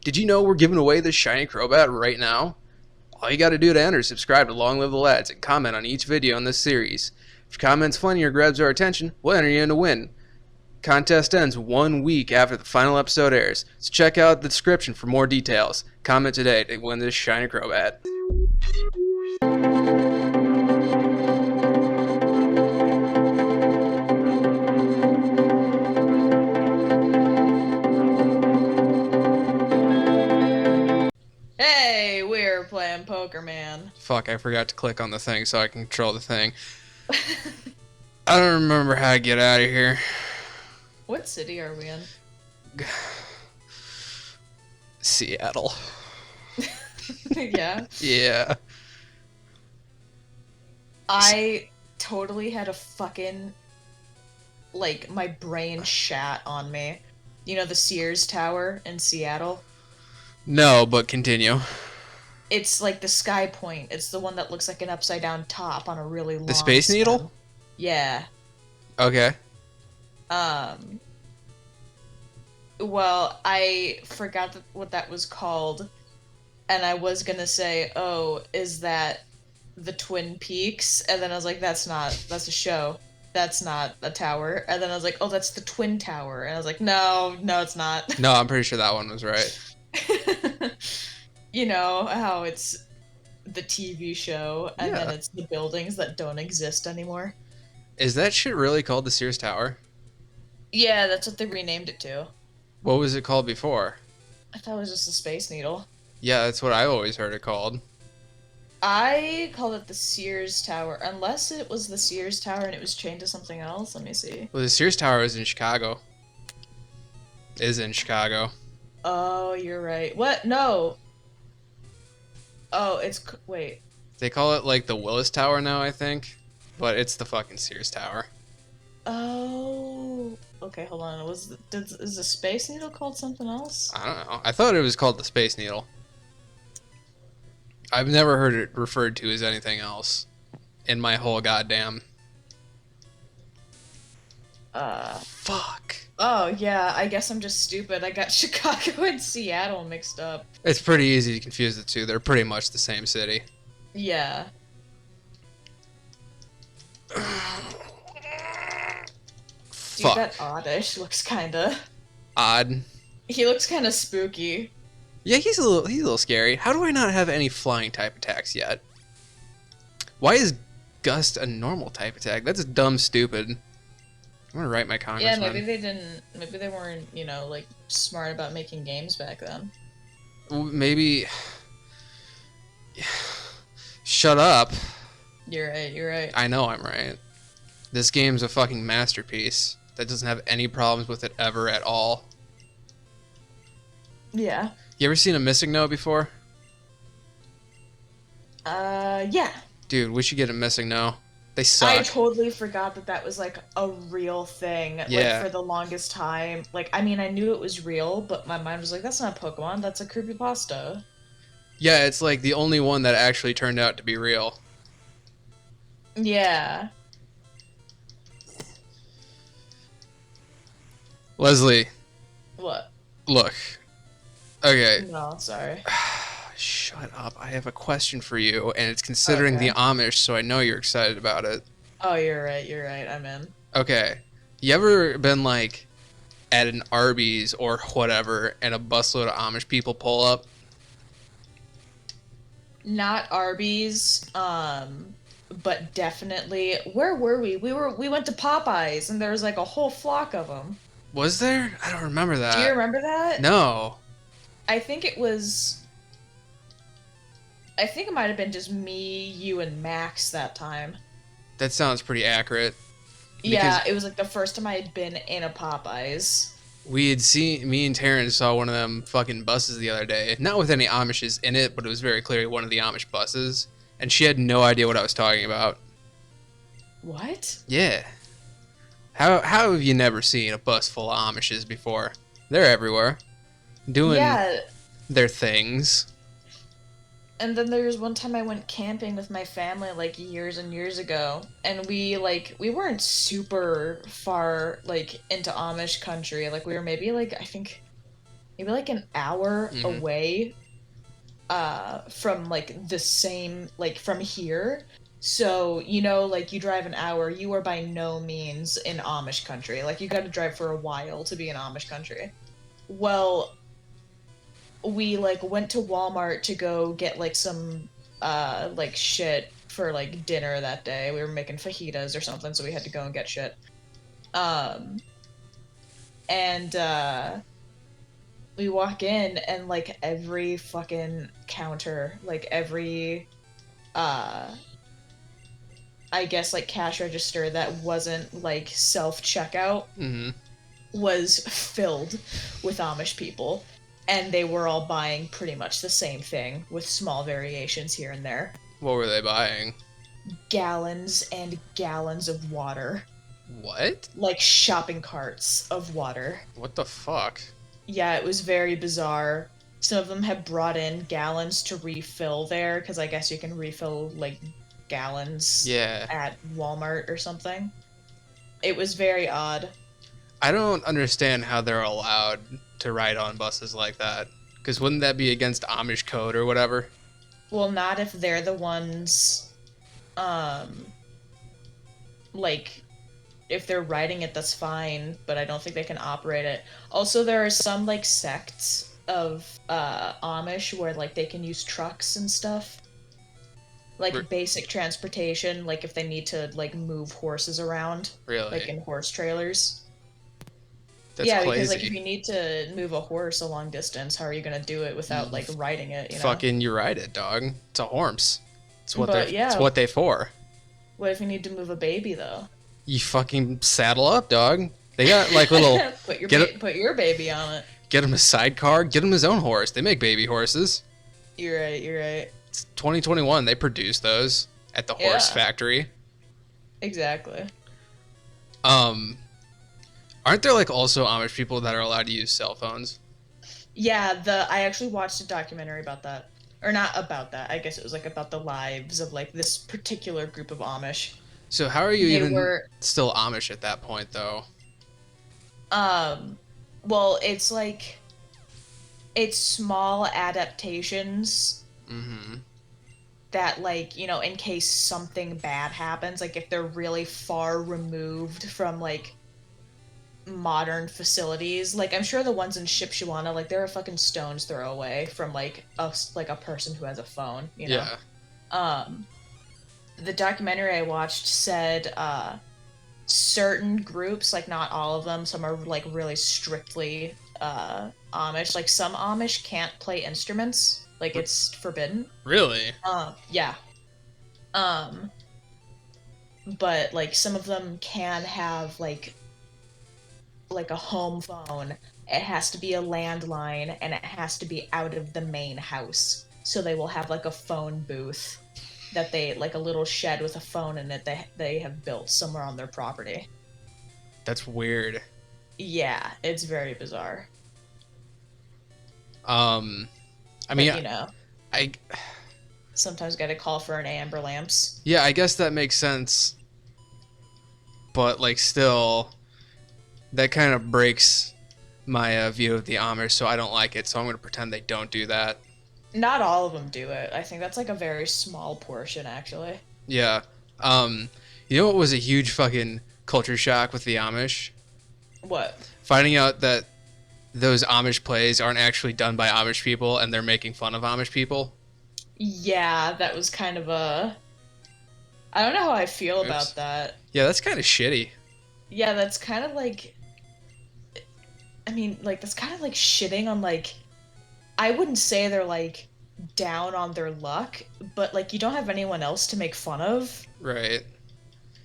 Did you know we're giving away this shiny Crobat right now? All you gotta do to enter is subscribe to Long Live the Lads and comment on each video in this series. If your comment's funny or grabs our attention, we'll enter you in to win. Contest ends 1 week after the final episode airs, so check out the description for more details. Comment today to win this shiny Crobat. Hey, we're playing Poker Man. Fuck, I forgot to click on the thing so I can control the thing. I don't remember how to get out of here. What city are we in? Seattle. Yeah. Yeah. I totally had a fucking, my brain shat on me. You know the Sears Tower in Seattle? No, but continue. It's like the Sky Point. It's the one that looks like an upside down top on a really long The Space stem. Needle? Yeah. Okay. Well, I forgot what that was called, and I was gonna say, oh, is that the Twin Peaks? And then I was like, that's a show. That's not a tower. And then I was like, oh, that's the Twin Tower. And I was like, no, it's not. No, I'm pretty sure that one was right. You know how it's the TV show, and then Yeah. it's the buildings that don't exist anymore? Is that shit really called the Sears Tower? Yeah, that's what they renamed it to. What was it called before? I thought it was just a Space Needle. Yeah, that's what I always heard it called. I called it the Sears Tower, unless it was the Sears Tower and it was chained to something else. Let me see. Well, the Sears Tower is in Chicago. Is in Chicago. Oh, you're right. What? No. Oh, wait. They call it like the Willis Tower now, I think. But it's the fucking Sears Tower. Oh. Okay, hold on. Is the Space Needle called something else? I don't know. I thought it was called the Space Needle. I've never heard it referred to as anything else in my whole goddamn. Fuck. Oh, yeah, I guess I'm just stupid. I got Chicago and Seattle mixed up. It's pretty easy to confuse the two. They're pretty much the same city. Yeah. Dude, Fuck. that Oddish looks kinda... Odd. He looks kinda spooky. Yeah, he's a little scary. How do I not have any flying type attacks yet? Why is Gust a normal type attack? That's dumb stupid. I'm gonna write my Yeah, congressman. maybe they weren't, smart about making games back then. Maybe. Shut up. You're right. I know I'm right. This game's a fucking masterpiece that doesn't have any problems with it ever at all. Yeah. You ever seen a missing note before? Yeah. Dude, we should get a missing note. They suck. I totally forgot that was, a real thing. Yeah. For the longest time. I knew it was real, but my mind was like, that's not a Pokemon, that's a creepypasta. Yeah, it's like the only one that actually turned out to be real. Yeah. Leslie, What? look. Okay. No, sorry. Shut up. I have a question for you, and it's considering Okay. the Amish, so I know you're excited about it. Oh, you're right, I'm in. Okay. You ever been, at an Arby's or whatever, and a busload of Amish people pull up? Not Arby's, but definitely, where were we? We went to Popeyes, and there was, a whole flock of them. Was there? I don't remember that. Do you remember that? No. I think it might have been just me, you, and Max that time. That sounds pretty accurate. Yeah, it was the first time I had been in a Popeyes. Me and Terrence saw one of them fucking buses the other day. Not with any Amishes in it, but it was very clearly one of the Amish buses. And she had no idea what I was talking about. What? Yeah. How have you never seen a bus full of Amishes before? They're everywhere. Doing their things. And then there was one time I went camping with my family years and years ago, and we weren't super far into Amish country. We were maybe I think maybe like an hour Mm-hmm. away from like the same, like from here. So, you know, like you drive an hour, you are by no means in Amish country. Like you got to drive for a while to be in Amish country. Well, we like went to Walmart to go get like some like shit for like dinner that day. We were making fajitas or something, so we had to go and get shit. Um and we walk in and like every fucking counter, like every uh I guess like cash register that wasn't like self checkout Mm-hmm. was filled with Amish people, and they were all buying pretty much the same thing with small variations here and there. What were they buying? Gallons and gallons of water, What? like shopping carts of water. What the fuck? Yeah, it was very bizarre. Some of them had brought in gallons to refill there, because I guess you can refill like gallons Yeah. at Walmart or something. It was very odd. I don't understand how they're allowed to ride on buses like that. Because wouldn't that be against Amish code or whatever? Well, not if they're the ones, um, like, if they're riding it, that's fine, but I don't think they can operate it. Also, there are some, like, sects of, Amish where, like, they can use trucks and stuff. Like, Re- basic transportation, like, if they need to, like, move horses around, Really? like, in horse trailers. That's Yeah, crazy. because, like, if you need to move a horse a long distance, how are you gonna do it without, like, riding it, you know? Fucking, you ride it, dog. It's a horse. It's what But, they're. yeah. It's what they for. What if you need to move a baby, though? You fucking saddle up, dog. They got like little. Put your baby on it. Get him a sidecar. Get him his own horse. They make baby horses. You're right. You're right. It's 2021. They produce those at the horse Yeah. factory. Exactly. Aren't there like also Amish people that are allowed to use cell phones? Yeah. I actually watched a documentary about that, or not about that. I guess it was like about the lives of like this particular group of Amish. So how are you They even were, still Amish at that point, though? well, it's like it's small adaptations Mm-hmm. that, like, you know, in case something bad happens, like if they're really far removed from like modern facilities, like I'm sure the ones in Shipshawana, like they're a fucking stone's throw away from like a person who has a phone, you know. Yeah. um the documentary I watched said certain groups, like not all of them, some are like really strictly Amish, like some Amish can't play instruments, like it's forbidden. Really? Yeah. um but like some of them can have like a home phone. It has to be a landline and it has to be out of the main house. So they will have like a phone booth that they, like a little shed with a phone in it, they have built somewhere on their property. That's weird. Yeah, it's very bizarre. I mean, But, you know, I sometimes got to call for an amber lamps. yeah, I guess that makes sense. But like, still, that kind of breaks my view of the Amish, so I don't like it. So I'm gonna pretend they don't do that. Not all of them do it. I think that's like a very small portion, actually. Yeah. You know what was a huge fucking culture shock with the Amish? What? Finding out that those Amish plays aren't actually done by Amish people and they're making fun of Amish people. Yeah, that was kind of a... I don't know how I feel Oops. about that. Yeah, that's kind of shitty. Yeah, that's kind of like... I mean, like, that's kind of like shitting on, like... I wouldn't say they're, like, down on their luck, but, like, you don't have anyone else to make fun of, Right.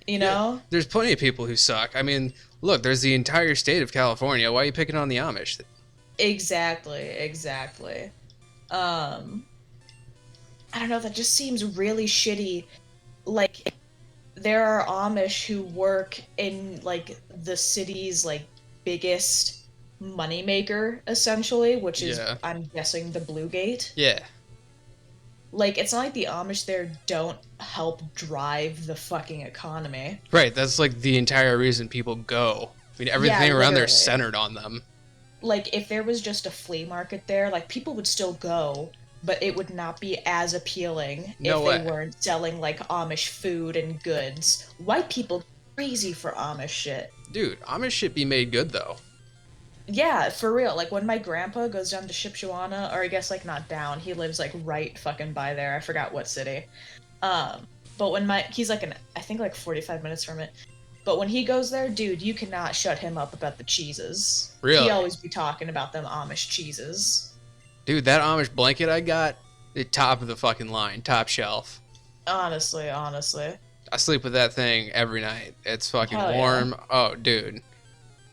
you know? Yeah, there's plenty of people who suck. I mean, look, there's the entire state of California. Why are you picking on the Amish? Exactly. I don't know, that just seems really shitty. Like, there are Amish who work in, like, the city's, like, biggest moneymaker, essentially, which is, Yeah. I'm guessing, the Blue Gate. Yeah. Like, it's not like the Amish there don't help drive the fucking economy. Right, that's like the entire reason people go. I mean, everything Yeah, around there literally. is centered on them. like if there was just a flea market there, like people would still go, but it would not be as appealing No if they way. weren't selling like Amish food and goods. White people crazy for Amish shit. Dude, Amish shit be made good though. Yeah, for real. Like when my grandpa goes down to Shipshewana, or I guess like not down, he lives like right fucking by there. I forgot what city. Um, but when he's like I think like 45 minutes from it. But when he goes there, dude, you cannot shut him up about the cheeses. He Really? always be talking about them Amish cheeses. Dude, that Amish blanket I got, the top of the fucking line, top shelf. Honestly, honestly. I sleep with that thing every night. It's fucking Hell yeah. warm. Oh, dude.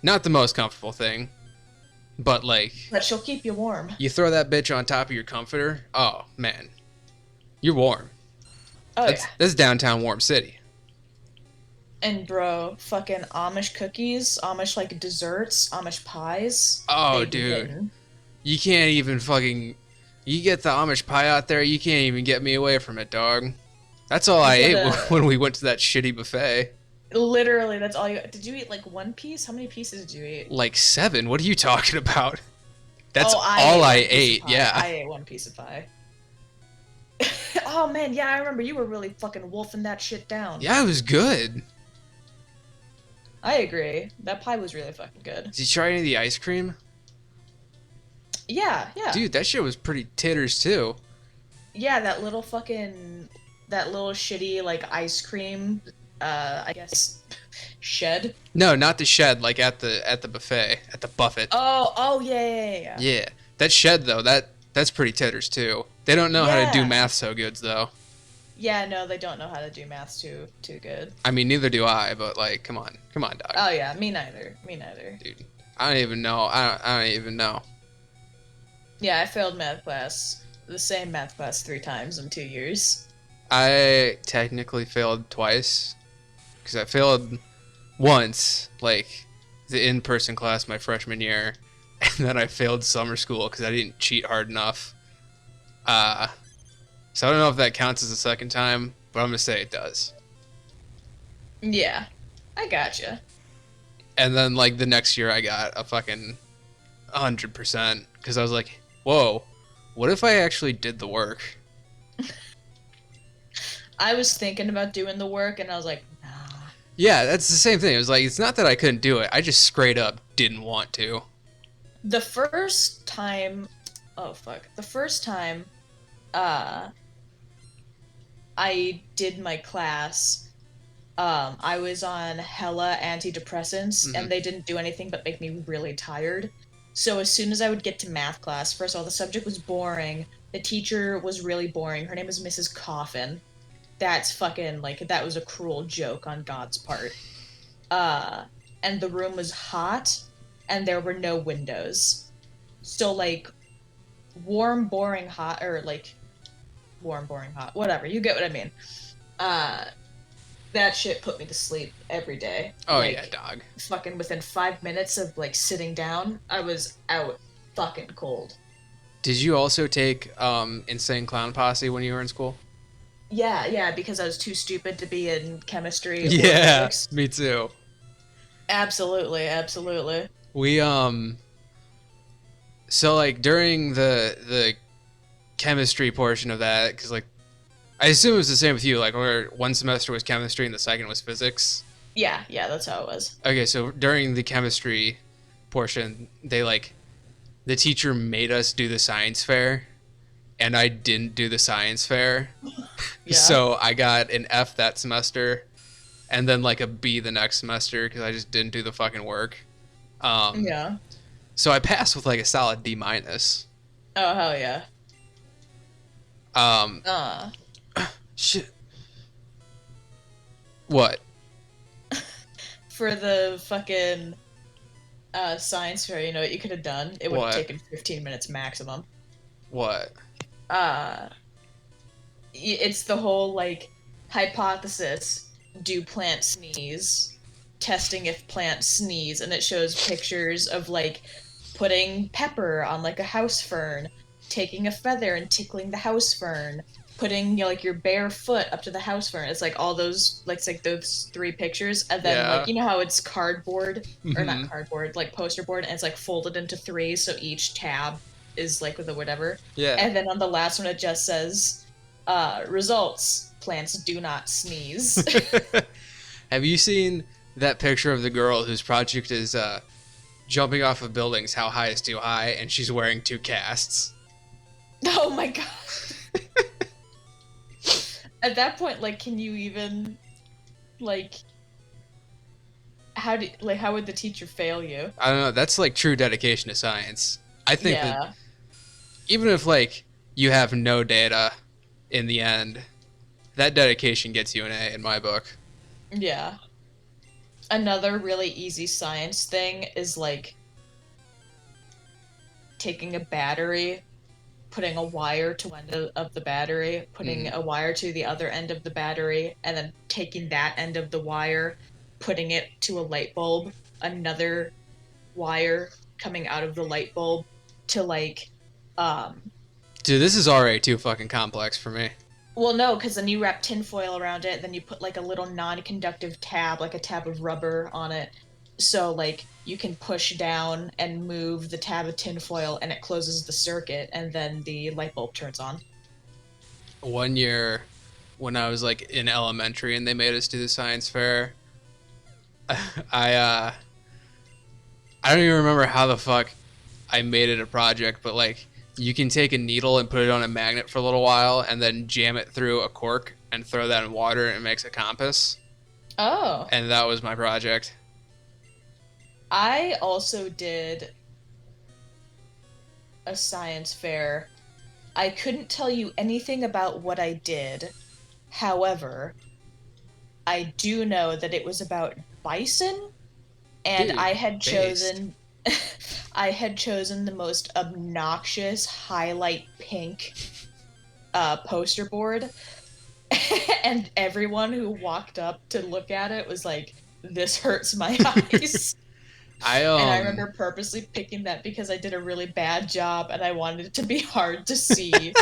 Not the most comfortable thing, but like, But she'll keep you warm. you throw that bitch on top of your comforter. Oh, man. You're warm. Oh yeah. That's downtown warm city. And bro, fucking Amish cookies, Amish like desserts, Amish pies. Oh, they be dude. hitting. You can't even fucking. You get the Amish pie out there, you can't even get me away from it, dog. That's all I ate when we went to that shitty buffet. Literally, that's all you. Did you eat like one piece? How many pieces did you eat? Like 7? What are you talking about? That's Oh, all I ate one piece of ate, pie. yeah. I ate one piece of pie. Oh man, yeah, I remember you were really fucking wolfing that shit down. Yeah, it was good. I agree. That pie was really fucking good. Did you try any of the ice cream? Yeah, yeah. Dude, that shit was pretty titters too. Yeah, that little shitty like ice cream, I guess shed. No, not the shed, like at the buffet, at the buffet. Oh yeah. Yeah. That shed though, that's pretty titters too. They don't know how to do Yeah. math so good though. Yeah, no, they don't know how to do math too good. I mean, neither do I, but like, come on, dog. Oh yeah, me neither. Dude, I don't even know. I don't even know. Yeah, I failed math class, the same math class 3 times in 2 years. I technically failed twice, because I failed once, like the in-person class my freshman year, and then I failed summer school because I didn't cheat hard enough. So I don't know if that counts as a second time, but I'm gonna say it does. Yeah, I gotcha. And then like the next year I got a fucking 100% because I was like, whoa, what if I actually did the work? I was thinking about doing the work, and I was like, nah. Yeah, that's the same thing. It was like, it's not that I couldn't do it. I just straight up didn't want to. The first time, I did my class, I was on hella antidepressants, Mhm. and they didn't do anything but make me really tired. So as soon as I would get to math class, first of all, the subject was boring. The teacher was really boring. Her name was Mrs. Coffin. That's fucking, like, that was a cruel joke on God's part. And the room was hot, and there were no windows. So, like, warm, boring, hot, or, like, warm, boring, hot, whatever, you get what I mean. That shit put me to sleep every day. Oh, Like, yeah, dog. fucking within 5 minutes of, like, sitting down, I was out fucking cold. Did you also take Insane Clown Posse when you were in school? Yeah, because I was too stupid to be in chemistry or Yeah, physics. me too. Absolutely. We so like during the chemistry portion of that, because like I assume it was the same with you, like where one semester was chemistry and the second was physics. Yeah, that's how it was. Okay, so during the chemistry portion, the teacher made us do the science fair, and I didn't do the science fair. Yeah. So I got an F that semester, and then like a B the next semester because I just didn't do the fucking work. Yeah. So I passed with like a solid D minus. Oh, hell yeah. Um, shit. What? For the fucking science fair, you know what you could have done? It would have What? taken 15 minutes maximum. What? It's the whole, like, hypothesis, do plants sneeze? Testing if plants sneeze, and it shows pictures of, like, putting pepper on, like, a house fern, taking a feather and tickling the house fern, putting like your bare foot up to the house furnace. It's like all those like it's like those three pictures, and then Yeah. like you know how it's cardboard or not Hmm. cardboard, like poster board, and it's like folded into three, so each tab is like with a whatever. Yeah. And then on the last one it just says, results: plants do not sneeze. Have you seen that picture of the girl whose project is jumping off of buildings? How high is too high? And she's wearing two casts. Oh my god. At that point, like, can you even, like, how would the teacher fail you? I don't know. That's like true dedication to science. I think that Yeah. even if like you have no data in the end, that dedication gets you an A in my book. Yeah. Another really easy science thing is like taking a battery, putting a wire to one end of the battery, putting a wire to the other end of the battery, and then taking that end of the wire, putting it to a light bulb, another wire coming out of the light bulb to like um Dude, this is already too fucking complex for me. well, no, because then you wrap tinfoil around it, then you put like a little non-conductive tab, like a tab of rubber on it. So like you can push down and move the tab of tinfoil and it closes the circuit and then the light bulb turns on. One year when I was like in elementary and they made us do the science fair, I I don't even remember how the fuck I made it a project, but like you can take a needle and put it on a magnet for a little while and then jam it through a cork and throw that in water and it makes a compass. Oh. And that was my project. I also did a science fair. I couldn't tell you anything about what I did. However, I do know that it was about bison, and Dude, I had based. chosen I had chosen the most obnoxious highlight pink poster board, and everyone who walked up to look at it was like, "This hurts my eyes." I And I remember purposely picking that because I did a really bad job and I wanted it to be hard to see.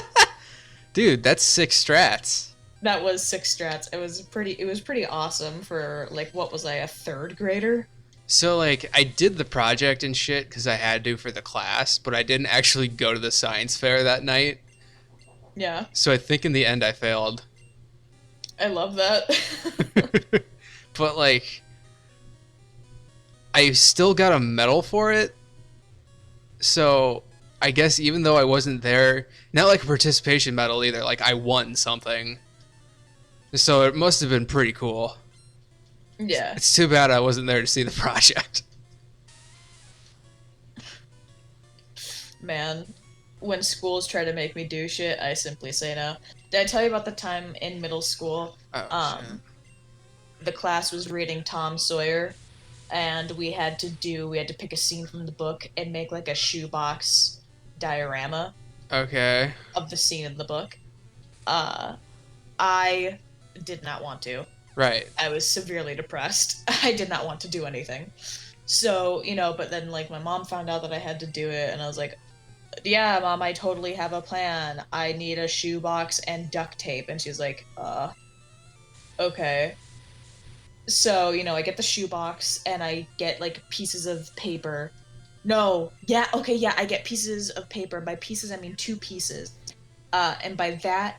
dude, that's 6 strats. That was 6 strats. It was pretty awesome for like what was I, a third grader? So like I did the project and shit because I had to for the class, but I didn't actually go to the science fair that night. Yeah. So I think in the end I failed. I love that. But like I still got a medal for it. So I guess even though I wasn't there, not like a participation medal either, like I won something. So it must have been pretty cool. Yeah. It's too bad I wasn't there to see the project. Man, when schools try to make me do shit, I simply say no. Did I tell you about the time in middle school? Oh, shit. The class was reading Tom Sawyer, and we had to pick a scene from the book and make like a shoebox diorama Okay. of the scene in the book. I did not want to. Right. I was severely depressed. I did not want to do anything. So, but then like my mom found out that I had to do it and I was like, "Yeah, mom, I totally have a plan. I need a shoebox and duct tape." And she's like, okay." So, I get the shoebox and I get like pieces of paper. No, yeah, okay, yeah, I get pieces of paper. By pieces, I mean 2 pieces. And by that,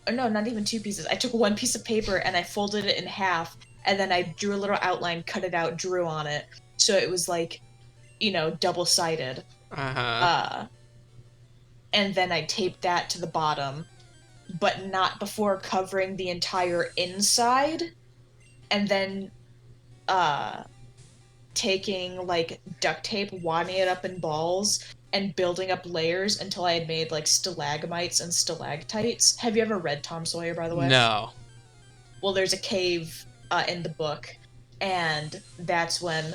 or no, not even 2 pieces. I took one piece of paper and I folded it in half, and then I drew a little outline, cut it out, drew on it. So it was like, double-sided. Uh-huh. And then I taped that to the bottom, but not before covering the entire inside. And then taking like duct tape, wadding it up in balls, and building up layers until I had made like stalagmites and stalactites. Have you ever read Tom Sawyer, by the way? No. Well, there's a cave in the book, and that's when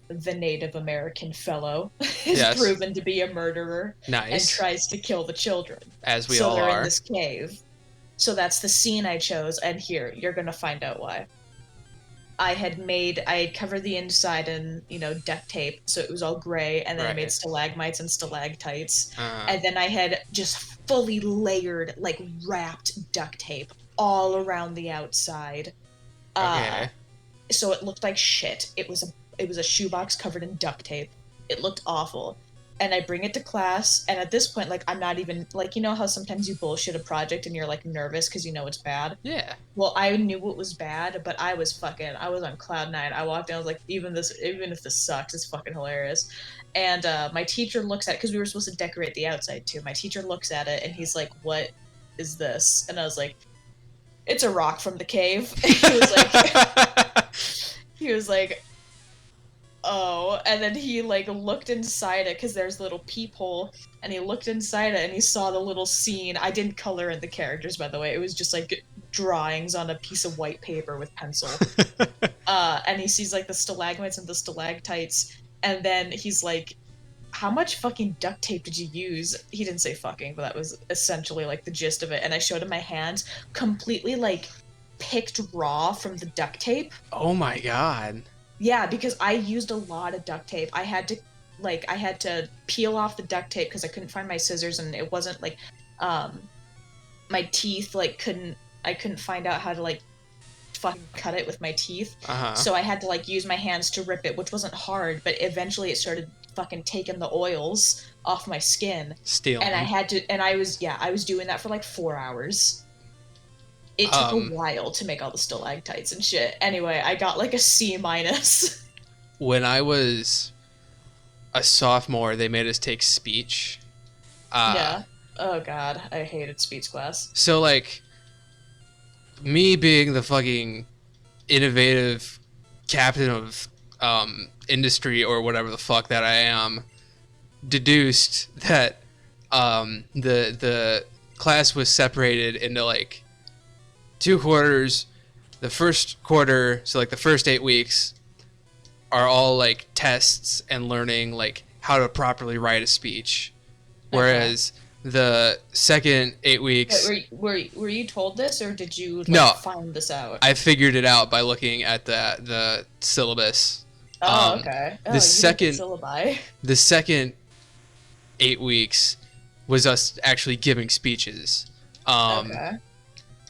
the Native American fellow is Yes. proven to be a murderer and Nice. tries to kill the children. As we so all they're are. in this cave. So that's the scene I chose, and here, you're gonna find out why. I had covered the inside in, duct tape, so it was all gray, and then I made Right. stalagmites and stalactites. Uh, And then I had just fully layered, like wrapped duct tape all around the outside. Uh, okay. so it looked like shit. It was a shoebox covered in duct tape. It looked awful. And I bring it to class, and at this point, like, I'm not even like, how sometimes you bullshit a project and you're like nervous because you know it's bad. Yeah. Well, I knew it was bad, but I was on cloud nine. I walked in, I was like, even if this sucks, it's fucking hilarious. And my teacher looks at it because we were supposed to decorate the outside too. My teacher looks at it and he's like, "What is this?" And I was like, "It's a rock from the cave." He was like, "Oh," and then he like looked inside it because there's a little peephole, and he looked inside it and he saw the little scene. I didn't color in the characters, by the way. It was just like drawings on a piece of white paper with pencil. And he sees like the stalagmites and the stalactites, and then he's like, "How much fucking duct tape did you use?" He didn't say fucking, but that was essentially like the gist of it. And I showed him my hands, completely like picked raw from the duct tape. Oh my god. Yeah, because I used a lot of duct tape. I had to peel off the duct tape because I couldn't find my scissors, and it wasn't like my teeth like couldn't find out how to like fucking cut it with my teeth. Uh-huh. So I had to like use my hands to rip it, which wasn't hard, but eventually it started fucking taking the oils off my skin. Stealing. And I was doing that for like 4 hours. It took a while to make all the stalactites and shit. Anyway, I got like a C minus. When I was a sophomore, they made us take speech. Yeah. Oh god, I hated speech class. So like, me being the fucking innovative captain of industry or whatever the fuck that I am, deduced that the class was separated into like 2 quarters. The first quarter, so like the first 8 weeks, are all like tests and learning like how to properly write a speech, whereas the second 8 weeks. Were you told this, or did you find this out? I figured it out by looking at the syllabus. Oh, okay. Oh, The second 8 weeks was us actually giving speeches. Okay.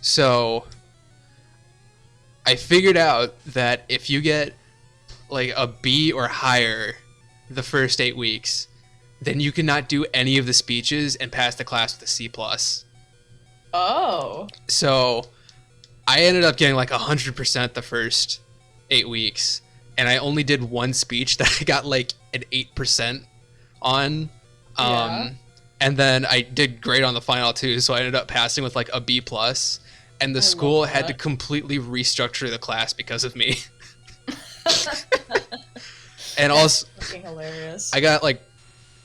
So I figured out that if you get like a B or higher the first 8 weeks, then you cannot do any of the speeches and pass the class with a C+. Oh. So I ended up getting like 100% the first 8 weeks, and I only did one speech that I got like an 8% on. And then I did great on the final too, so I ended up passing with like a B+. And the school had to completely restructure the class because of me. And also, fucking hilarious. I got like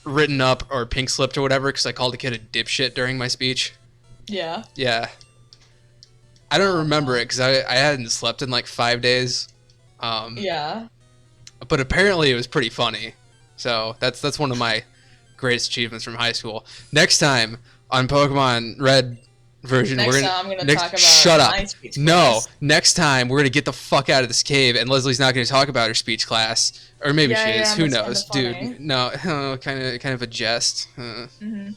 written up or pink slipped or whatever because I called a kid a dipshit during my speech. Yeah. Yeah. I don't remember it because I hadn't slept in like 5 days. Yeah. But apparently it was pretty funny. So that's one of my greatest achievements from high school. Next time on Pokemon Red version, I'm gonna talk about shut up. my speech No, class. next time we're gonna get the fuck out of this cave, and Leslie's not gonna talk about her speech class, or maybe she is. Who knows, dude? No, kind of a jest. Mm-hmm.